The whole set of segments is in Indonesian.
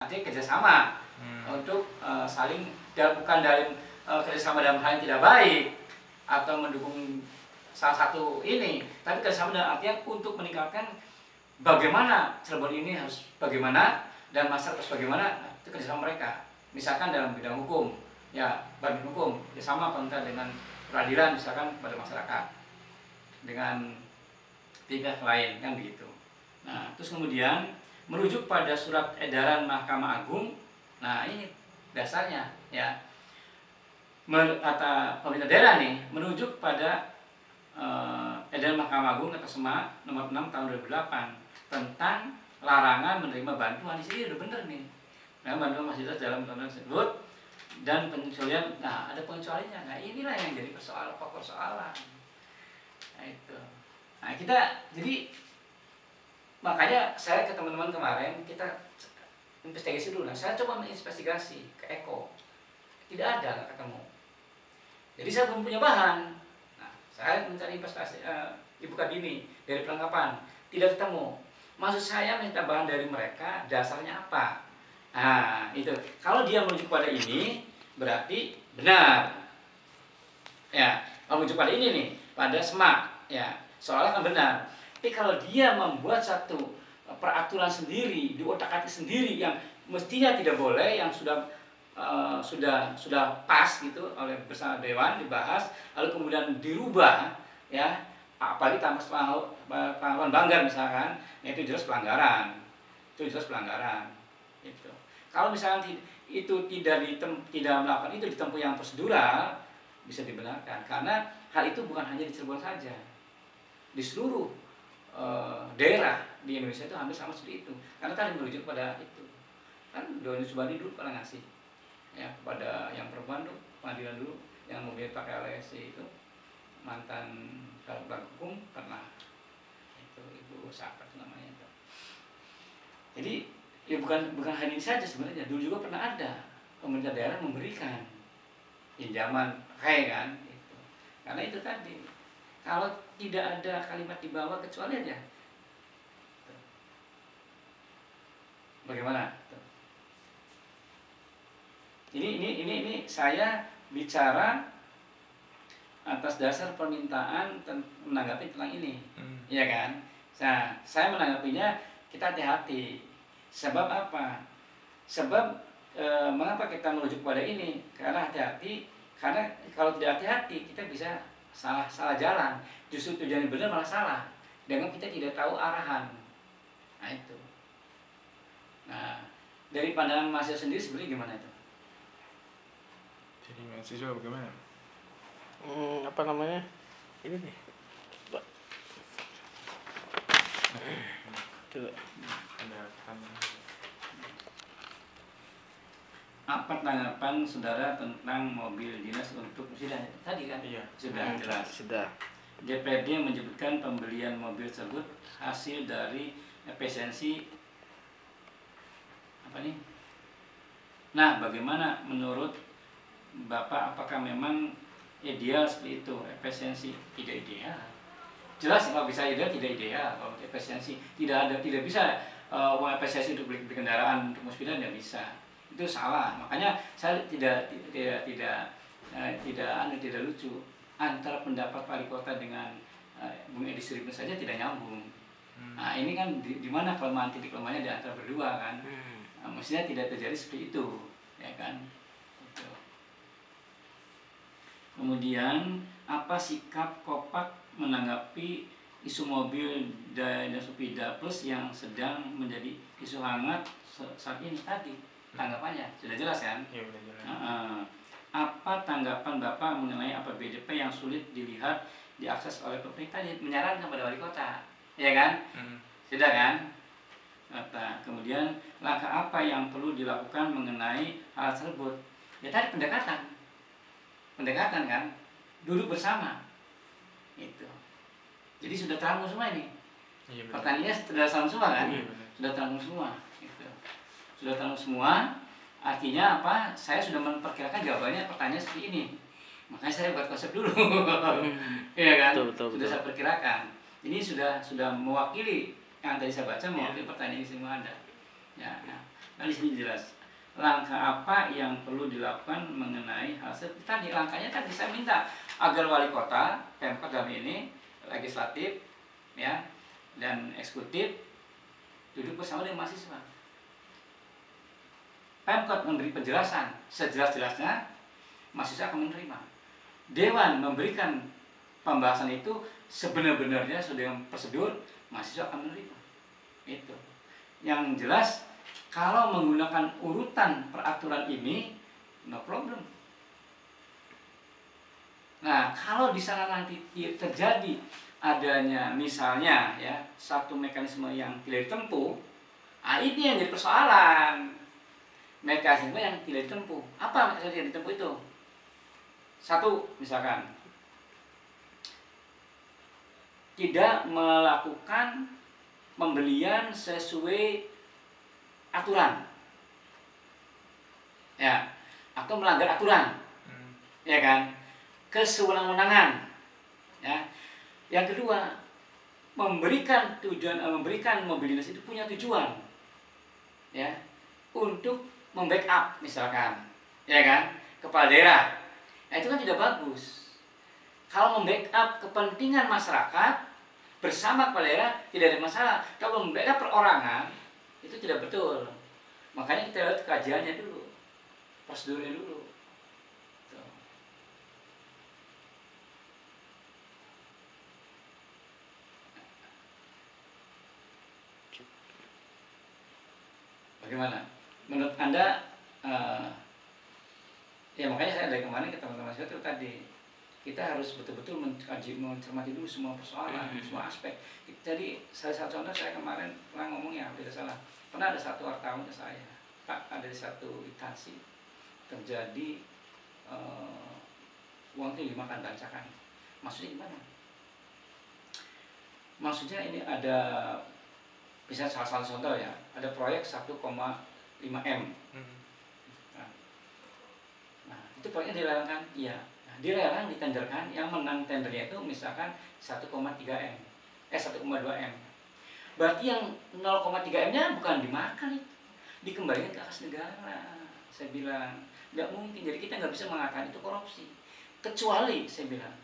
artinya kerjasama untuk saling bukan dalam kerjasama dalam hal yang tidak baik atau mendukung salah satu ini, tapi kerjasama dalam artian untuk meningkatkan bagaimana Cirebon ini harus bagaimana dan masyarakat harus bagaimana. Nah, itu kerjasama mereka. Misalkan dalam bidang hukum, ya badan hukum kerjasama pemerintah dengan peradilan misalkan kepada masyarakat dengan pihak lain kan begitu. Nah terus kemudian merujuk pada surat edaran Mahkamah Agung. Nah ini dasarnya ya, kata pemerintah daerah nih merujuk pada edaran Mahkamah Agung atas nama nomor 6 tahun 2008 tentang larangan menerima bantuan. Di sini udah bener nih. Nah, bantuan fasilitas dalam undang-undang tersebut dan pengecualian. Nah ada pengecualiannya. Nah inilah yang jadi pokok persoalan. Nah itu. Nah kita jadi makanya saya ke teman-teman kemarin kita investigasi dulu. Nah saya coba menginvestigasi ke Eko, tidak ada, nggak ketemu. Jadi saya belum punya bahan. Nah saya mencari investasi ibu Kadini dari perlengkapan, tidak ketemu. Maksud saya minta bahan dari mereka, dasarnya apa? Nah itu. Kalau dia merujuk pada ini berarti benar. Ya, kalau merujuk pada ini nih, pada SMAK, ya seolah kan benar. Tapi kalau dia membuat satu peraturan sendiri, di otak-atik sendiri yang mestinya tidak boleh, yang sudah pas gitu oleh bersama dewan dibahas, lalu kemudian dirubah, ya apalagi tanpa pengetahuan Banggar misalkan, ya, itu jelas pelanggaran, Itu. Kalau misalkan itu tidak melakukan itu ditempuh yang prosedural, bisa dibenarkan karena hal itu bukan hanya di Cirebon saja, di seluruh daerah di Indonesia itu hampir sama seperti itu. Karena tadi merujuk pada itu kan Doni Subandi dulu pernah ngasih ya kepada yang perempuan tuh pengadilan dulu yang mobil pakai LSC itu mantan kabar hukum pernah itu ibu siapa itu namanya itu. Jadi ya bukan hanya ini saja sebenarnya, dulu juga pernah ada pemerintah daerah memberikan pinjaman kan itu. Karena itu tadi kalau tidak ada kalimat di bawah kecuali aja bagaimana? Ini saya bicara atas dasar permintaan menanggapi tentang ini, ya kan? Nah, saya menanggapinya kita hati-hati. Sebab apa? Sebab mengapa kita merujuk pada ini? Karena hati-hati. Karena kalau tidak hati-hati kita bisa salah jalan. Justru tujuannya benar malah salah. Dengan kita tidak tahu arahan. Nah itu. Nah dari pandangan mahasiswa sendiri sebenarnya gimana itu? Jadi mahasiswa bagaimana? Apa namanya? Ini nih. Coba. Apa tanggapan saudara tentang mobil dinas untuk sudah tadi kan? Iya. Sudah jelas. Sudah. DPRD menyebutkan pembelian mobil tersebut hasil dari efisiensi apa nih? Nah, bagaimana menurut Bapak, apakah memang ideal seperti itu? Efisiensi tidak ideal. Jelas kalau bisa ideal tidak ideal. Kalau efisiensi tidak bisa uang efisiensi untuk beli kendaraan untuk muspidan tidak bisa. Itu salah. Makanya saya tidak lucu antara pendapat wali kota dengan Bung Edi Suripno saja tidak nyambung. Nah ini kan di mana titik kelemahannya di antara berdua kan. Nah, mestinya tidak terjadi seperti itu, ya kan. Gitu. Kemudian apa sikap Kopak menanggapi isu mobil Dinasupida Plus yang sedang menjadi isu hangat saat ini tadi? Tanggapannya sudah jelas kan? Iya, sudah jelas. Apa tanggapan Bapak mengenai APBDP yang sulit dilihat diakses oleh pemerintah? Menyarankan kepada wali kota, ya kan? Sudah kan? Kata. Kemudian langkah apa yang perlu dilakukan mengenai hal tersebut? Ya tadi pendekatan kan, duduk bersama, itu. Jadi sudah terangkum semua ini. Iya, pertanyaannya sudah terangkum semua kan? Iya, sudah terangkum semua. Sudah tahu semua, artinya apa? Saya sudah memperkirakan jawabannya pertanyaan seperti ini. Makanya saya buat konsep dulu. Iya kan? Betul. Sudah saya perkirakan. Ini sudah mewakili yang tadi saya baca, mewakili pertanyaan ini semua ada. Ya, Nah, di sini jelas langkah apa yang perlu dilakukan mengenai hal seperti tadi. Langkahnya tadi saya minta agar wali kota, Pemkot dalam ini, legislatif, ya, dan eksekutif duduk bersama dengan mahasiswa. Pemkot memberi penjelasan sejelas-jelasnya, mahasiswa akan menerima. Dewan memberikan pembahasan itu sebenar-benarnya sesuai dengan prosedur, mahasiswa akan menerima. Itu. Yang jelas kalau menggunakan urutan peraturan ini, no problem. Nah, kalau di sana nanti terjadi adanya misalnya ya satu mekanisme yang tidak ditempuh, ini yang jadi persoalan. Mekanisme yang tidak ditempuh. Apa mekanisme yang ditempuh itu? Satu, misalkan tidak melakukan pembelian sesuai aturan, ya, atau melanggar aturan, ya kan, kesewenang-wenangan, ya. Yang kedua, memberikan mobil dinas itu punya tujuan, ya, untuk membackup misalkan, ya kan, kepala daerah. Nah, itu kan tidak bagus. Kalau membackup kepentingan masyarakat bersama kepala daerah tidak ada masalah. Kalau membackup perorangan itu tidak betul. Makanya kita lihat kajiannya dulu, prosedurnya dulu. Tuh. Bagaimana? Menurut Anda? Ya makanya saya dari kemarin ke teman-teman saya itu tadi, kita harus betul-betul mengkaji, mencermati dulu semua persoalan, semua aspek. Jadi salah satu contoh, saya kemarin pernah ngomong ya, tidak salah. Pernah ada satu wartawan ke saya, Pak, ada di satu instansi terjadi uang itu dimakan bancakan. Maksudnya gimana? Maksudnya ini ada, bisa salah satu contoh ya, ada proyek 1,5 M. Nah, itu proyeknya dilelangkan, iya. Nah, dilelang, ditenderkan, yang menang tendernya itu misalkan 1,3 M, 1,2 M. Berarti yang 0,3 M-nya bukan dimakan itu, dikembalikan ke kas negara. Saya bilang, nggak mungkin. Jadi kita nggak bisa mengatakan itu korupsi. Kecuali, saya bilang,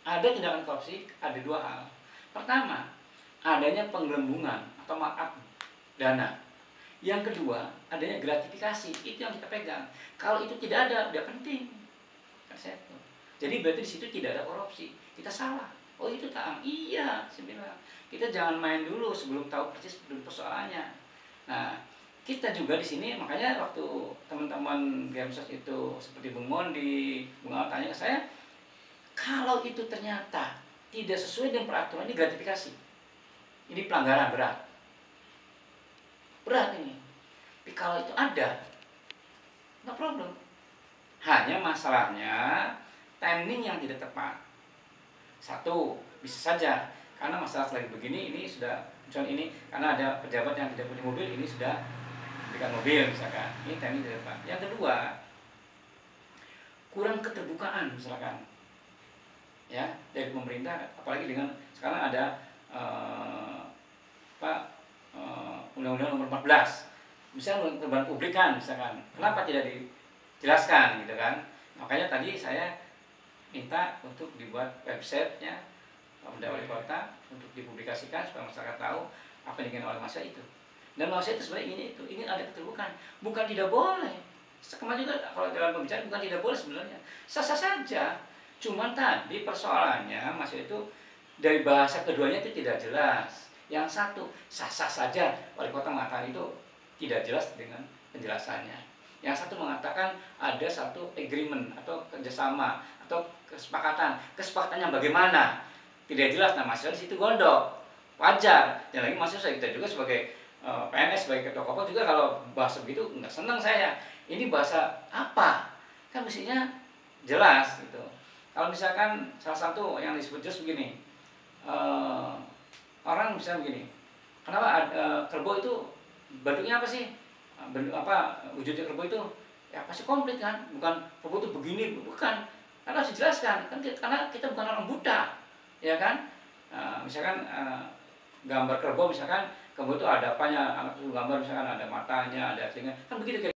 ada tindakan korupsi, ada dua hal. Pertama, adanya penggelembungan atau markup dana. Yang kedua, adanya gratifikasi. Itu yang kita pegang. Kalau itu tidak ada, tidak penting. Jadi berarti di situ tidak ada korupsi. Kita salah. Oh, itu tak? Iya, saya bilang. Kita jangan main dulu sebelum tahu persis persoalannya. Nah, kita juga di sini, makanya waktu teman-teman Gemsos itu seperti Bung Mondi, Bung Al tanya ke saya, kalau itu ternyata tidak sesuai dengan peraturan, ini gratifikasi. Ini pelanggaran berat. Berat ini. Tapi kalau itu ada, no problem. Hanya masalahnya timing yang tidak tepat. Satu, bisa saja karena masalah lagi begini, ini sudah misalnya ini karena ada pejabat yang tidak punya mobil, ini sudah berikan mobil misalkan. Ini timing tidak tepat. Yang kedua, kurang keterbukaan misalkan, ya, dari pemerintah, apalagi dengan sekarang ada Undang-Undang Nomor 14, misalnya terbuka publik kan, misalkan, kenapa tidak dijelaskan gitu kan? Makanya tadi saya minta untuk dibuat websitenya Wali Kota untuk dipublikasikan supaya masyarakat tahu apa yang diinginkan oleh masyarakat itu. Dan masyarakat itu sebenarnya ingin ada keterbukaan, bukan tidak boleh. Kemarin juga kalau dalam pembicaraan bukan tidak boleh sebenarnya, sah-sah saja. Cuman tadi persoalannya maksud itu dari bahasa keduanya itu tidak jelas. Yang satu sah-sah saja, wali kota mengatakan itu tidak jelas dengan penjelasannya. Yang satu mengatakan ada satu agreement atau kerjasama atau kesepakatan. Kesepakatan yang bagaimana? Tidak jelas. Nah, mahasiswa di situ gondok. Wajar. Dan lagi mahasiswa kita juga sebagai PNS, sebagai ketua Kopassus juga kalau bahasa begitu nggak senang saya. Ini bahasa apa? Kan mestinya jelas gitu. Kalau misalkan salah satu yang disebut jelas begini, orang bisa begini, kenapa kerbau itu bentuknya apa sih? Wujudnya kerbau itu? Ya pasti komplit kan, bukan kerbau itu begini, bukan. Karena harus dijelaskan, kan karena kita bukan orang buta, ya kan? Misalkan gambar kerbau misalkan kamu tuh ada apanya, anak suruh gambar misalkan ada matanya, ada telinga, kan begitu